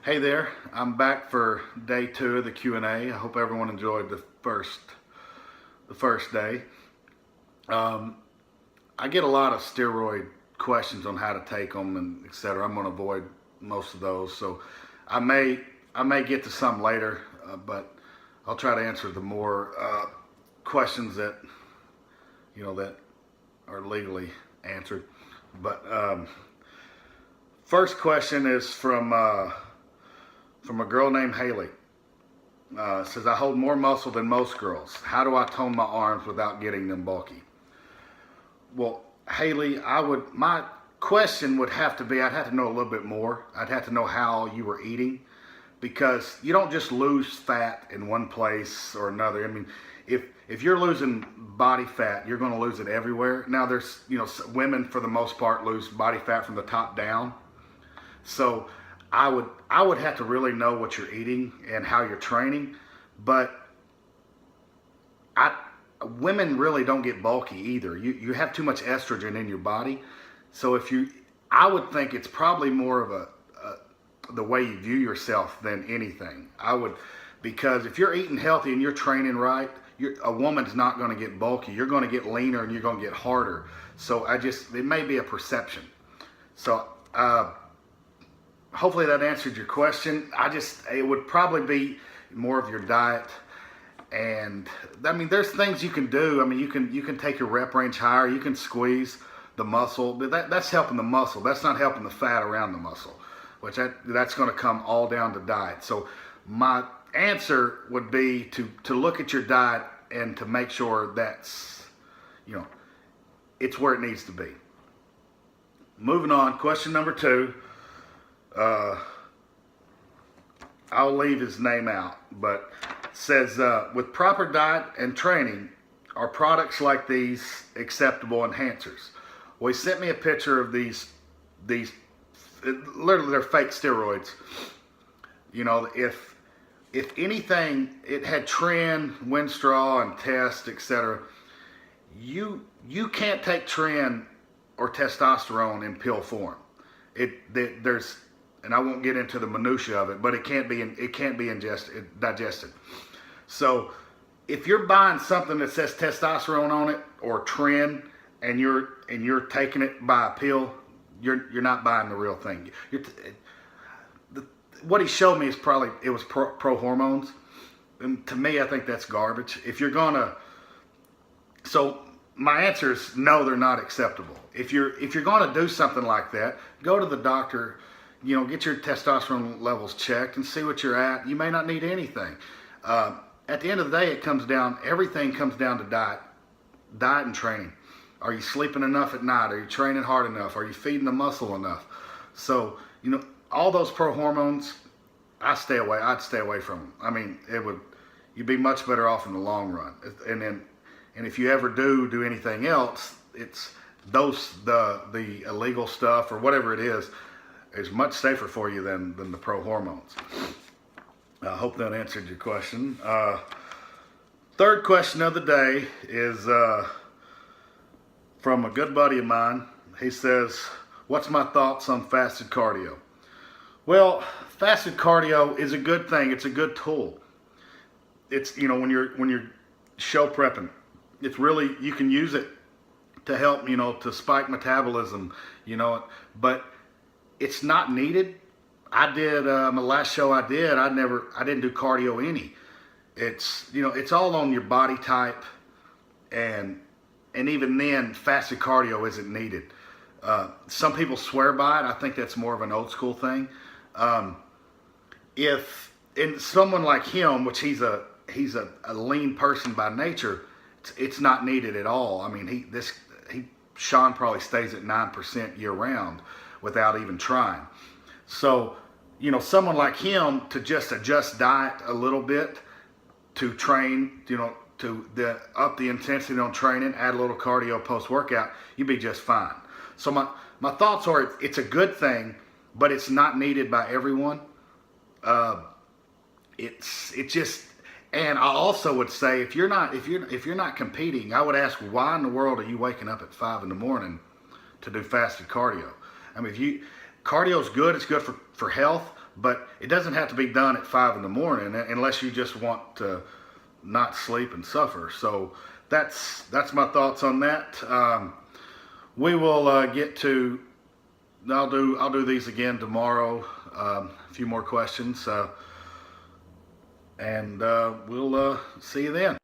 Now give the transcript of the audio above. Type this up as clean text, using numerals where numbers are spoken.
Hey there, I'm back for day 2 of the Q&A. I hope everyone enjoyed the first day. I get a lot of steroid questions on how to take them and etc. I'm going to avoid most of those, so I may get to some later, but I'll try to answer the more questions that that are legally answered. But first question is from a girl named Haley. Says, I hold more muscle than most girls. How do I tone my arms without getting them bulky? Well, Haley, my question would have to be, I'd have to know a little bit more. I'd have to know how you were eating, because you don't just lose fat in one place or another. I mean, if you're losing body fat, you're going to lose it everywhere. Now, there's, women for the most part lose body fat from the top down. So I would have to really know what you're eating and how you're training, but women really don't get bulky either. You have too much estrogen in your body, so I would think it's probably more of the way you view yourself than anything. Because if you're eating healthy and you're training right, a woman's not going to get bulky. You're going to get leaner and you're going to get harder. So it may be a perception. So hopefully that answered your question. It would probably be more of your diet. And I mean, there's things you can do. I mean, you can take your rep range higher. You can squeeze the muscle, but that's helping the muscle. That's not helping the fat around the muscle, which that's going to come all down to diet. So my answer would be to look at your diet and to make sure that's, it's where it needs to be. Moving on, question number 2. I'll leave his name out, but says, with proper diet and training, are products like these acceptable enhancers? Well, he sent me a picture of these literally they're fake steroids. If anything, it had Tren, Winstrol, and Test, etc. You can't take Tren or testosterone in pill form. There's, and I won't get into the minutia of it, but it can't be digested. So if you're buying something that says testosterone on it or Tren, and you're taking it by a pill, you're not buying the real thing. What he showed me is it was pro hormones, and to me, I think that's garbage. So my answer is no, they're not acceptable. If you're gonna do something like that, go to the doctor. Get your testosterone levels checked and see what you're at. You may not need anything. At the end of the day, everything comes down to diet and training. Are you sleeping enough at night? Are you training hard enough? Are you feeding the muscle enough? So, all those pro hormones, I'd stay away from them. I mean, you'd be much better off in the long run. And if you ever do anything else, it's the illegal stuff or whatever it is much safer for you than the pro hormones. I hope that answered your question. Third question of the day is from a good buddy of mine. He says, what's my thoughts on fasted cardio? Well, fasted cardio is a good thing. It's a good tool. It's, when you're show prepping, it's really, you can use it to help, to spike metabolism, but it's not needed. I did my last show I didn't do cardio any. It's all on your body type, and even then, fasted cardio isn't needed. Some people swear by it. I think that's more of an old school thing. If in someone like him, which he's a lean person by nature, it's not needed at all. I mean, Sean probably stays at 9% year round without even trying. So, someone like him, to just adjust diet a little bit, to train, to up the intensity on training, add a little cardio post-workout, you'd be just fine. So my thoughts are, it's a good thing, but it's not needed by everyone. And I also would say, if you're not competing, I would ask, why in the world are you waking up at 5 in the morning to do fasted cardio? I mean, cardio's good, it's good for health, but it doesn't have to be done at 5 in the morning unless you just want to not sleep and suffer. So that's my thoughts on that. We will get to. I'll do these again tomorrow. A few more questions, and we'll see you then.